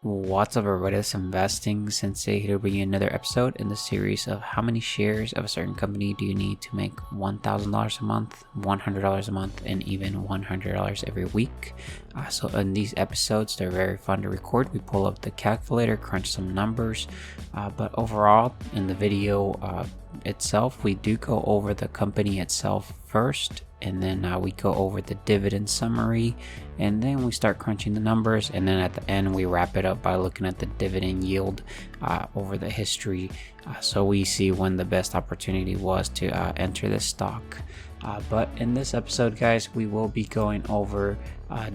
What's up, everybody? It's Investing Sensei here to bring you another episode in the series of how many shares of a certain company do you need to make $1,000 a month, $100 a month, and even $100 every week. So in these episodes, they're very fun to record. We pull up the calculator, crunch some numbers, but overall in the video itself, we do go over the company itself first, and then we go over the dividend summary, and then we start crunching the numbers, and then at the end we wrap it up by looking at the dividend yield over the history, so we see when the best opportunity was to enter this stock. But in this episode, guys, we will be going over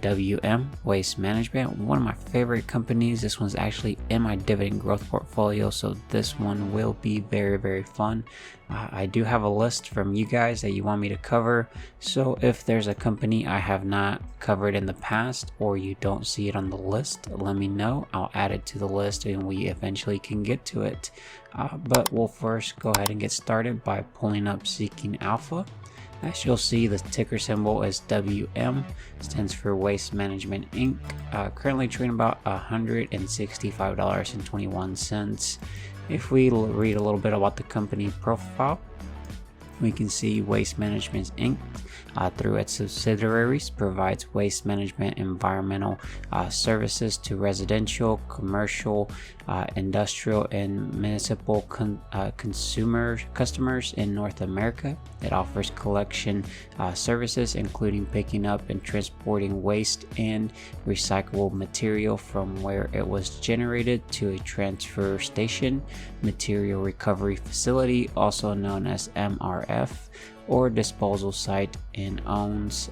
WM Waste Management, one of my favorite companies. This one's actually in my dividend growth portfolio, so this one will be very fun. I do have a list from you guys that you want me to cover, so if there's a company I have not covered in the past or you don't see it on the list, let me know. I'll add it to the list and we eventually can get to it. But we'll first go ahead and get started by pulling up Seeking Alpha. As you'll see, the ticker symbol is WM, stands for Waste Management Inc. Currently trading about $165.21. If we read a little bit about the company profile, we can see Waste Management Inc. Through its subsidiaries provides waste management environmental services to residential, commercial, industrial, and municipal customers in North America. It offers collection services including picking up and transporting waste and recyclable material from where it was generated to a transfer station, material recovery facility, also known as MRF, or disposal site, and owns,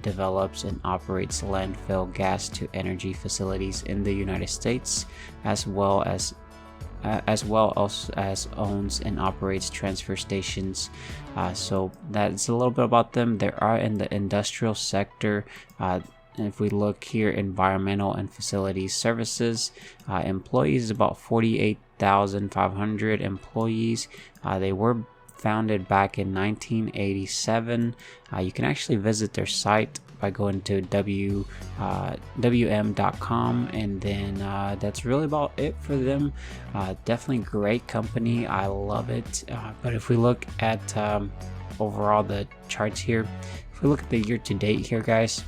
develops, and operates landfill gas to energy facilities in the United States, as well as owns and operates transfer stations. So that's a little bit about them. They are in the industrial sector. If we look here, environmental and facilities services, employees about 48,500 employees. They were founded back in 1987. You can actually visit their site by going to wm.com, and then that's really about it for them. Definitely great company. I love it. But if we look at overall the charts here, if we look at the year to date here, guys,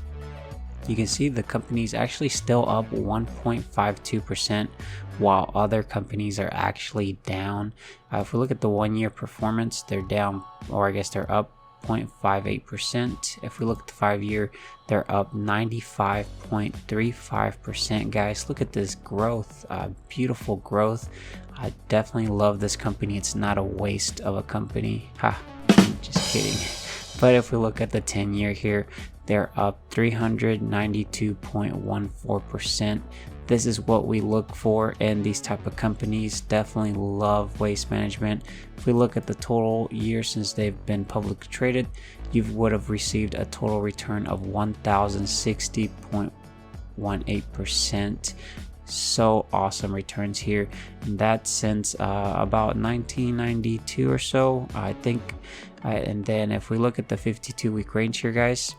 you can see the company's actually still up 1.52%, while other companies are actually down. If we look at the 1 year performance, they're down, or I guess they're up 0.58%. If we look at the 5 year, they're up 95.35%. Guys, look at this growth, beautiful growth. I definitely love this company. It's not a waste of a company. Just kidding. But if we look at the 10 year here, they're up 392.14%. This is what we look for in these type of companies. Definitely love waste management. If we look at the total year since they've been publicly traded, you would have received a total return of 1,060.18%. So awesome returns here, and that's since about 1992 or so, I think. And then if we look at the 52-week range here, guys,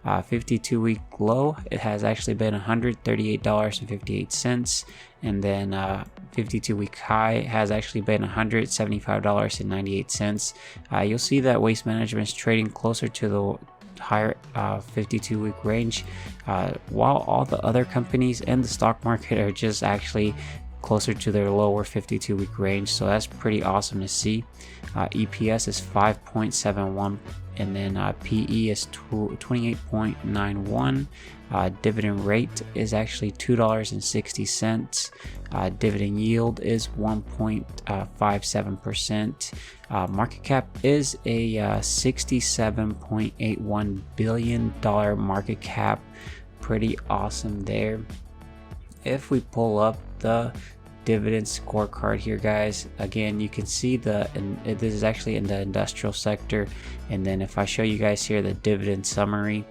52-week low, it has actually been $138.58, and then 52-week high has actually been $175.98. You'll see that Waste Management is trading closer to the higher 52-week range, while all the other companies in the stock market are just actually closer to their lower 52-week range. So that's pretty awesome to see. EPS is 5.71, and then PE is 28.91. Dividend rate is actually $2.60. Dividend yield is 1.57%. Market cap is a $67.81 billion market cap. Pretty awesome there. If we pull up the dividend scorecard here, guys, again, you can see this is actually in the industrial sector, and then if I show you guys here the dividend summary,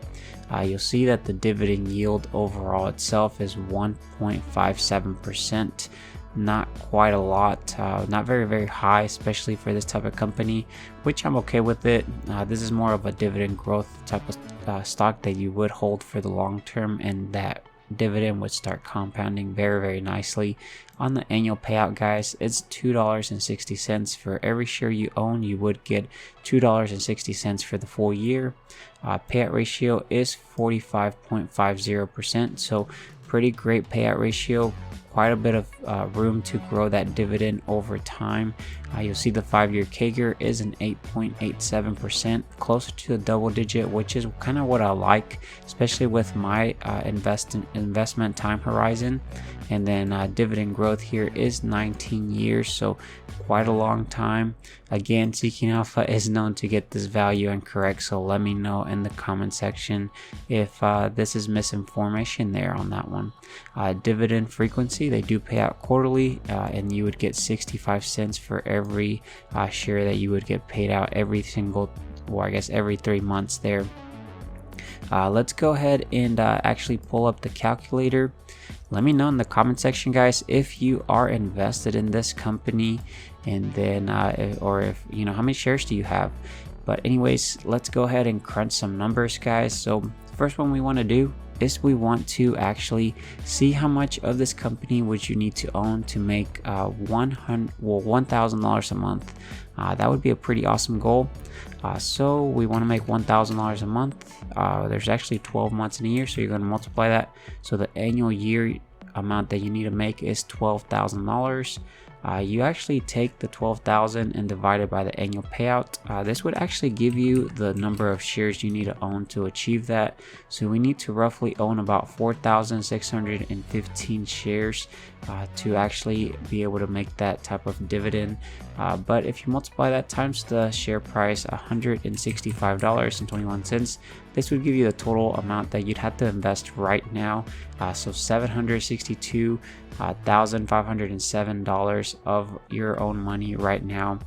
you'll see that the dividend yield overall itself is 1.57%. Not quite a lot, not very high, especially for this type of company, which I'm okay with it. This is more of a dividend growth type of stock that you would hold for the long term, and that dividend would start compounding very nicely. On the annual payout, guys, it's $2.60 for every share you own. You would get $2.60 for the full year. Payout ratio is 45.50%, so pretty great payout ratio. Quite a bit of room to grow that dividend over time. You'll see the 5-year CAGR is an 8.87%, closer to the double digit, which is kind of what I like, especially with my investment time horizon. And then dividend growth here is 19 years, so quite a long time. Again, Seeking Alpha is known to get this value incorrect, so let me know in the comment section if this is misinformation there on that one. Dividend frequency, they do pay out quarterly, and you would get 65 cents for every share that you would get paid out every 3 months there. Let's go ahead and actually pull up the calculator. Let me know in the comment section, guys, if you are invested in this company, and then or if you know how many shares do you have. But anyways, let's go ahead and crunch some numbers, guys. So first one we want to do is we want to actually see how much of this company would you need to own to make $1,000 a month. That would be a pretty awesome goal. So we want to make $1,000 a month. There's actually 12 months in a year, so you're going to multiply that. So the annual year amount that you need to make is $12,000. You actually take the $12,000 and divide it by the annual payout. This would actually give you the number of shares you need to own to achieve that. So we need to roughly own about 4,615 shares to actually be able to make that type of dividend. But if you multiply that times the share price, $165.21, this would give you the total amount that you'd have to invest right now. So $762,507 of your own money right now.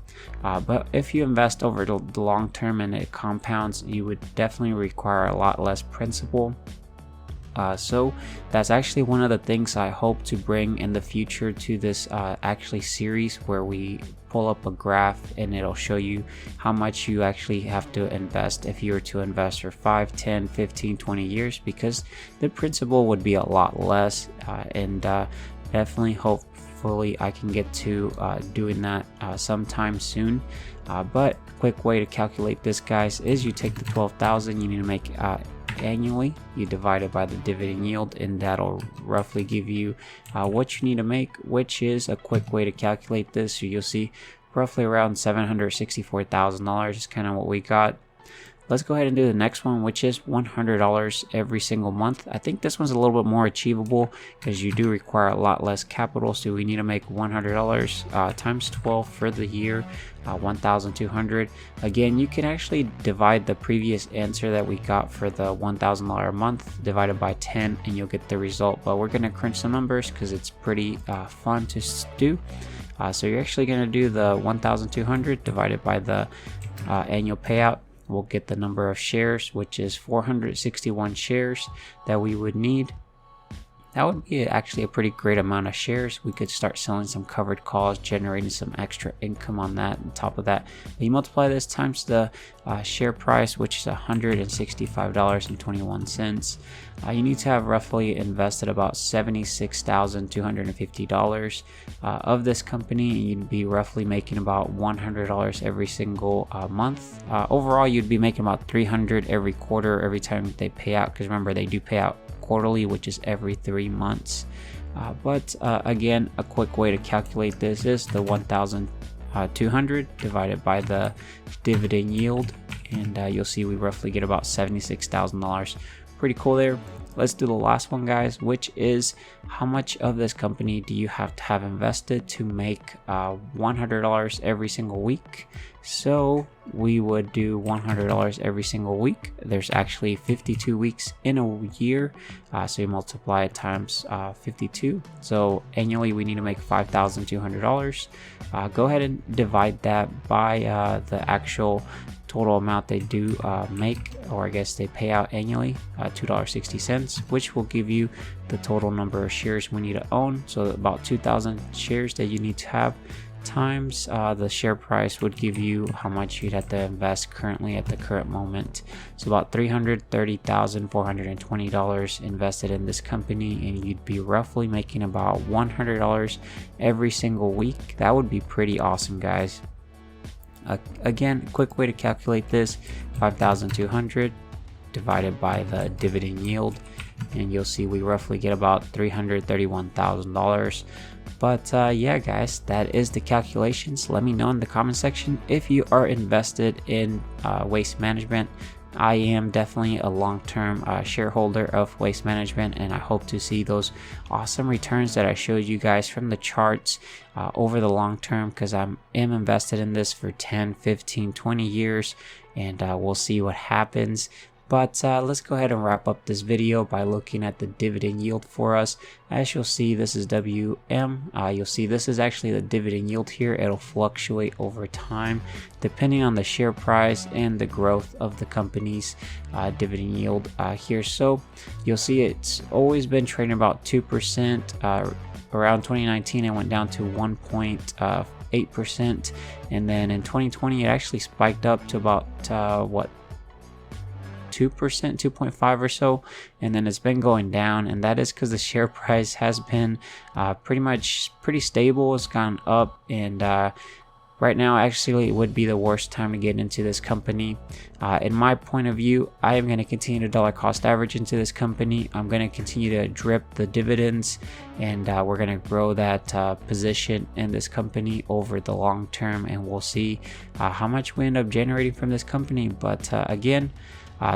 But if you invest over the long term and it compounds, you would definitely require a lot less principal. So that's actually one of the things I hope to bring in the future to this actually series, where we pull up a graph and it'll show you how much you actually have to invest if you were to invest for 5, 10, 15, 20 years, because the principal would be a lot less. And definitely hopefully I can get to doing that sometime soon. But quick way to calculate this, guys, is you take the 12,000 you need to make annually, you divide it by the dividend yield, and that'll roughly give you what you need to make, which is a quick way to calculate this. So you'll see roughly around $764,000 is kind of what we got. Let's go ahead and do the next one, which is $100 every single month. I think this one's a little bit more achievable because you do require a lot less capital. So we need to make $100 times 12 for the year, 1,200. Again, you can actually divide the previous answer that we got for the $1,000 a month divided by 10, and you'll get the result. But we're going to crunch some numbers because it's pretty fun to do. So you're actually going to do the 1,200 divided by the annual payout. We'll get the number of shares, which is 461 shares that we would need. That would be actually a pretty great amount of shares. We could start selling some covered calls, generating some extra income on that. On top of that, you multiply this times the share price, which is $165.21. You need to have roughly invested about $76,250 of this company, and you'd be roughly making about $100 every single month. Overall, you'd be making about $300 every quarter every time they pay out, because remember, they do pay out quarterly, which is every 3 months. But again, a quick way to calculate this is the 1,200 divided by the dividend yield, and you'll see we roughly get about $76,000. Pretty cool there. Let's do the last one, guys, which is how much of this company do you have to have invested to make $100 every single week. So we would do $100 every single week. There's actually 52 weeks in a year, so you multiply it times 52. So annually we need to make $5,200. Go ahead and divide that by the actual total amount they do make, or I guess they pay out annually, $2.60, which will give you the total number of shares we need to own. So about 2,000 shares that you need to have times the share price would give you how much you'd have to invest currently at the current moment. So about $330,420 invested in this company, and you'd be roughly making about $100 every single week. That would be pretty awesome, guys. Again, quick way to calculate this: 5,200 divided by the dividend yield, and you'll see we roughly get about $331,000. But yeah, guys, that is the calculations. Let me know in the comment section if you are invested in waste management. I am definitely a long-term shareholder of waste management, and I hope to see those awesome returns that I showed you guys from the charts over the long term, because I am invested in this for 10, 15, 20 years, and we'll see what happens. But let's go ahead and wrap up this video by looking at the dividend yield for us. As you'll see, this is WM. You'll see this is actually the dividend yield here. It'll fluctuate over time depending on the share price and the growth of the company's dividend yield here. So you'll see it's always been trading about 2%. Around 2019, it went down to 1.8%, and then in 2020 it actually spiked up to about 2%, 2.5 or so, and then it's been going down, and that is because the share price has been pretty stable. It's gone up, and right now actually it would be the worst time to get into this company. In my point of view, I am going to continue to dollar cost average into this company. I'm going to continue to drip the dividends, and we're going to grow that position in this company over the long term, and we'll see how much we end up generating from this company. But again,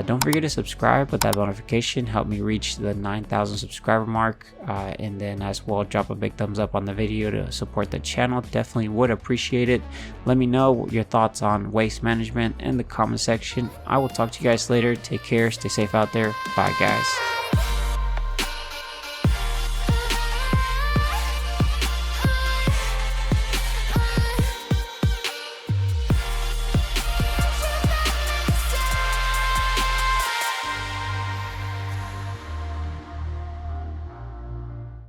don't forget to subscribe with that notification. Help me reach the 9,000 subscriber mark, and then as well drop a big thumbs up on the video to support the channel. Definitely would appreciate it. Let me know your thoughts on waste management in the comment section. I will talk to you guys later. Take care, stay safe out there. Bye, guys.